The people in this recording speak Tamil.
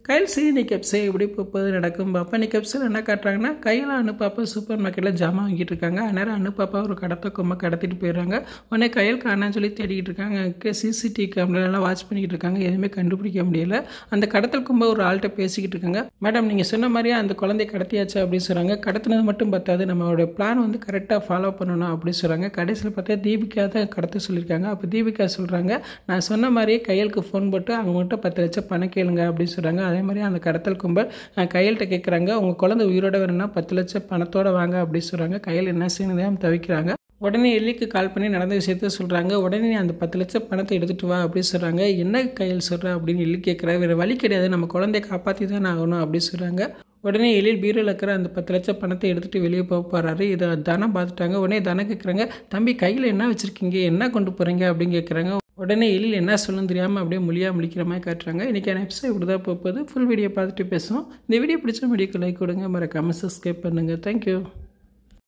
கையில் சரி இன்னைக்கு எப்ஸே எப்படி போகுது நடக்கும் பாப்பா. இன்னைக்கு எப்ஸில் என்ன காட்டுறாங்கன்னா கையில் அனுப்பாப்பா சூப்பர் மார்க்கெட்டில் ஜாமான் வாங்கிட்டு இருக்காங்க. அந்நேரம் அனுப்பாப்பா ஒரு கடத்த கொம்ப கடத்திட்டு போயிடுறாங்க. உடனே கையில் காணான்னு சொல்லி தேடிக்கிட்டு இருக்காங்க. சிசிடிவி கேமராலாம் வாட்ச் பண்ணிக்கிட்டு இருக்காங்க. எதுவுமே கண்டுபிடிக்க முடியல. அந்த கடத்தல் கொம்ப ஒரு ஆள்கிட்ட பேசிக்கிட்டு இருக்காங்க. மேடம் நீங்கள் சொன்ன மாதிரியே அந்த குழந்தை கடத்தியாச்சு அப்படின்னு சொல்கிறாங்க. கடத்தினது மட்டும் பத்தாது, நம்மளோட பிளான் வந்து கரெக்டாக ஃபாலோ பண்ணணும் அப்படின்னு சொல்கிறாங்க. கடைசியில் பார்த்தா தீபிகா தான் கடத்த சொல்லியிருக்காங்க. அப்போ தீபிகா சொல்கிறாங்க, நான் சொன்ன மாதிரியே கையலுக்கு ஃபோன் போட்டு அவங்ககிட்ட 10 லட்சம் பணம் கேளுங்க அப்படின்னு சொல்கிறாங்க. அதே மாதிரி அந்த கடத்தல் கும்பல் கையல்கிட்ட கேட்குறாங்க, உங்கள் குழந்தை உயிரோட வேணும்னா 10 லட்சம் பணத்தோட வாங்க அப்படின்னு சொல்கிறாங்க. கையில் என்ன செய்யணும் தவிக்கிறாங்க. உடனே எல்லிக்கு கால் பண்ணி நடந்த விஷயத்த சொல்கிறாங்க. உடனே அந்த 10 லட்சம் பணத்தை எடுத்துகிட்டு வா அப்படின்னு சொல்கிறாங்க. என்ன கையில் சொல்கிற அப்படின்னு எல்லி கேட்குறா. வேறு வழி கிடையாது, நம்ம குழந்தைய காப்பாற்றி தான் ஆகணும் அப்படின்னு சொல்கிறாங்க. உடனே எழில் பீரோவில் இருக்கிற அந்த 10 லட்சம் பணத்தை எடுத்துகிட்டு வெளியே போகிறாரு. இதை தனம் பார்த்துட்டாங்க. உடனே தனம் கேட்குறாங்க, தம்பி கையில் என்ன வச்சுருக்கீங்க, என்ன கொண்டு போகிறீங்க அப்படின்னு கேட்குறாங்க. உடனே எழில் என்ன சொல்லணும் தெரியாமல் அப்படியே மொழியாக முழிக்கிற மாதிரி காட்டுறாங்க. இன்றைக்கான எபிசோட் இப்படி தான் போகுது. ஃபுல் வீடியோ பார்த்துட்டு பேசுவோம். இந்த வீடியோ பிடிச்ச வீடியோக்கு லைக் கொடுங்க, மறக்காமல் சப்ஸ்கிரைப் பண்ணுங்கள். தேங்க்யூ.